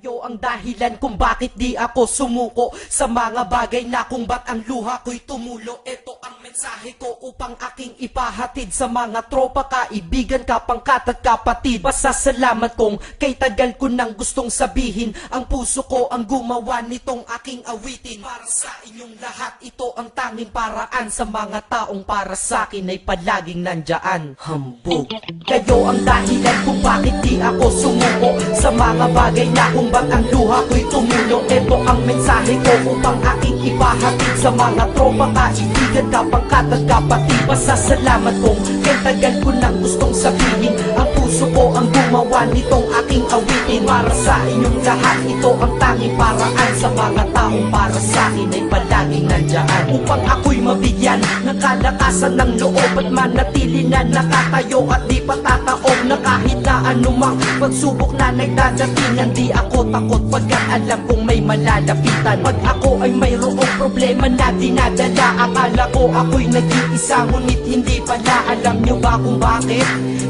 Kayo ang dahilan kung bakit di ako sumuko sa mga bagay na kung ba't ang luha ko'y tumulo. Ito ang mensahe ko upang aking ipahatid sa mga tropa, kaibigan, kapangkat at kapatid. Pasasalamat kong kay tagal ko nang gustong sabihin, ang puso ko ang gumawa nitong aking awitin. Para sa inyong lahat, ito ang tanging paraan sa mga taong para sa akin ay palaging nandyan. Hambog. Kayo ang dahilan kung bakit di ako sumuko sa mga bagay na kung ba't ang luha ko'y tumulo. Ito ang mensahe ko upang aking ipahatid sa mga tropa, kaibigan, kapangkat at kapatid. Pasasalamat kong kay tagal ko nang gustong sabihin, ang puso ko ang gumawa nitong aking awitin. Para sa inyong lahat, ito ang tanging paraan sa mga taong para sa akin ay palaging nandyan. Upang ako'y mabigyan ng kalakasan ng loob at manatili na nakatayo at di patataob na kahit na anumang pagsubok na nagdadatingan. Di ako takot pagkat alam kong may malalapitan. Pag ako ay mayroong problema na dinadala, akala ko ako'y nag-iisa, ngunit hindi pala. Alam nyo ba kung bakit?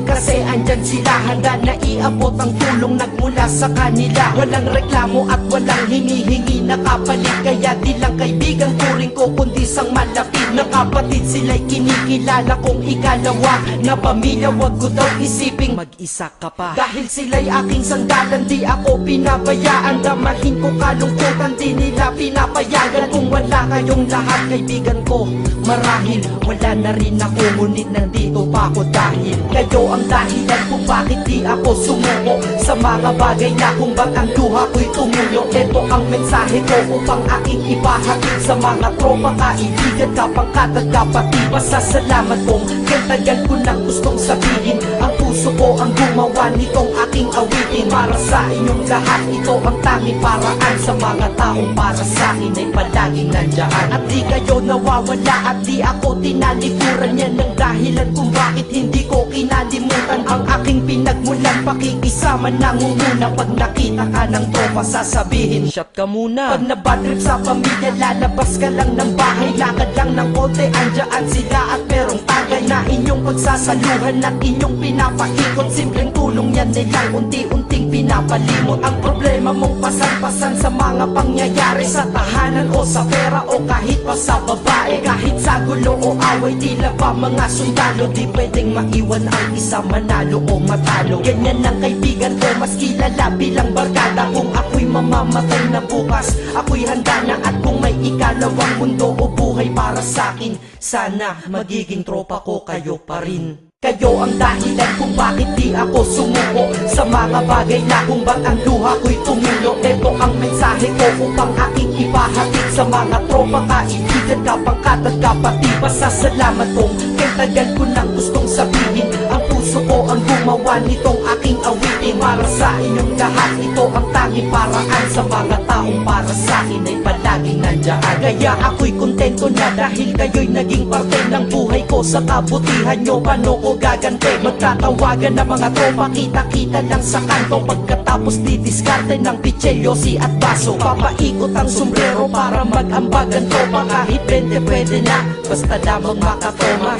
Kasi andyan sila, handa na iabot ang tulong nagmula sa kanila. Walang reklamo at walang hinihingi na kapalit, kaya di lang kaibigan turing ko kundi sang malapit na kapatid. Sila'y kinikilala kong ikalawa na pamilya, wag ko daw isiping mag-isa ka pa. Dahil sila'y aking sandalan, di ako pinabayaan. Damahin ko kalungkutan, di nila pinapayagan. Kung wala kayong lahat kaibigan ko, marahil wala na rin ako, ngunit nandito pa ako dahil kayo ang dahilan kung bakit di ako sumuko sa mga bagay na kung ba't ang luha ko'y tumulo. Ito ang mensahe ko upang aking ipahatid sa mga tropa, kaibigan, kapangkat at kapatid. Pasasalamat kong kay tagal ko nang gustong sabihin, ang puso ko ang gumawa nitong aking awitin. Para sa inyong lahat, ito ang tanging paraan sa mga taong para sa akin ay palaging nandyan. At di kayo nawawala at di ako tinalikuran, yan ang dahilan kung bakit hindi ko kinalimutan ang aking pinagmulan. Pakikisama nangunguna pag nakita ka ng tropa, sasabihin shot ka muna. Pag nabadrip sa pamilya, lalabas ka lang ng bahay, lakad lang ng konti, andyan sila at merong tagay na inyong pagsasaluhan at inyong pinapaikot. Simpleng tulong yan nilang unti-unting pinapalimot ang problema mong pasan-pasan sa mga pangyayari sa tahanan o sa pera o kahit pa sa babae. Kahit sa gulo o away, tila ba mga sundalo, di pwedeng maiwan ang isa, manalo o matalo. Ganyan ang kaibigan ko, mas kilala bilang barkada. Kung ako'y mamamatay na bukas, ako'y handa na. At kung may ikalawang mundo o buhay para sa'kin, sana magiging tropa ko kayo pa rin. Kayo ang dahilan kung bakit di ako sumuko sa mga bagay na kung ba't ang luha ko'y tumulo. Ito ang mensahe ko upang aking ipahatid sa mga tropa, kaibigan, kapangkat at kapatid. Pasasalamat kong kay tagal ko nang gustong sabihin, ang puso ko ang gumawa nitong aking awitin. Para sa inyong lahat, ito ang tanging paraan sa mga taong para sa akin ay palaging nandyan. Kaya ako'y kontento na dahil kayo'y naging parte ng buhay ko. Sa kabutihan nyo, paano ko gagante? Magtatawagan ng mga tropa, kita-kita lang sa kanto. Pagkatapos didiskarte ng pitselyosi at baso, papaikot ang sombrero para mag-ambag ang tropa. Kahit 20 pwede na, basta lamang makatoma.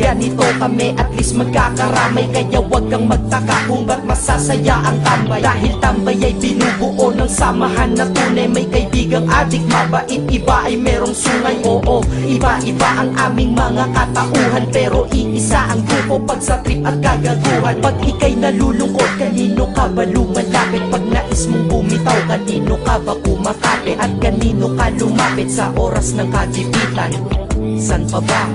Ganito kami, at least magkakaramay. Kaya wag kang magtaka kung ba't masasaya ang tambay. Dahil tambay ay binubuo ng samahan na tunay. May kaibigang adik, mabait, iba ay merong sungay. Oo, iba-iba ang aming mga katauhan, pero iisa ang grupo pag sa trip at kagaguhan. Pag ika'y nalulungkot, kanino ka ba lumalapit? Pag nais mong bumitaw, kanino ka ba kumakapit? At kanino ka lumapit sa oras ng kagipitan? San pa ba?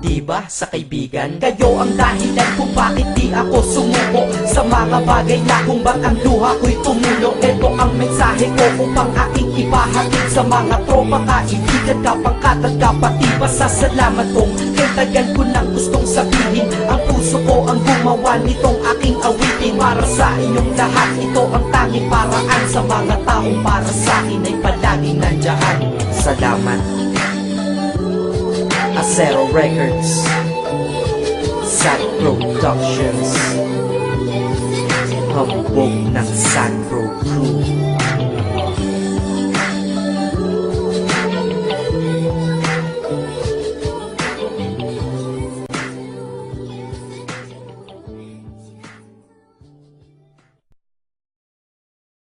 Diba sa kaibigan? Kayo ang dahilan kung bakit di ako sumuko sa mga bagay na kung ba't ang luha ko'y tumulo. Ito ang mensahe ko upang aking ipahatid sa mga tropa, kaibigan, kapangkat at kapatid. Pasasalamat kong kay tagal ko nang gustong sabihin, ang puso ko ang gumawa nitong aking awitin. Para sa inyong lahat, ito ang tanging paraan sa mga taong para sa akin ay palaging nandyan. Salamat. Acero Records, Sad Productions, hambog ng Sad Pro Crew.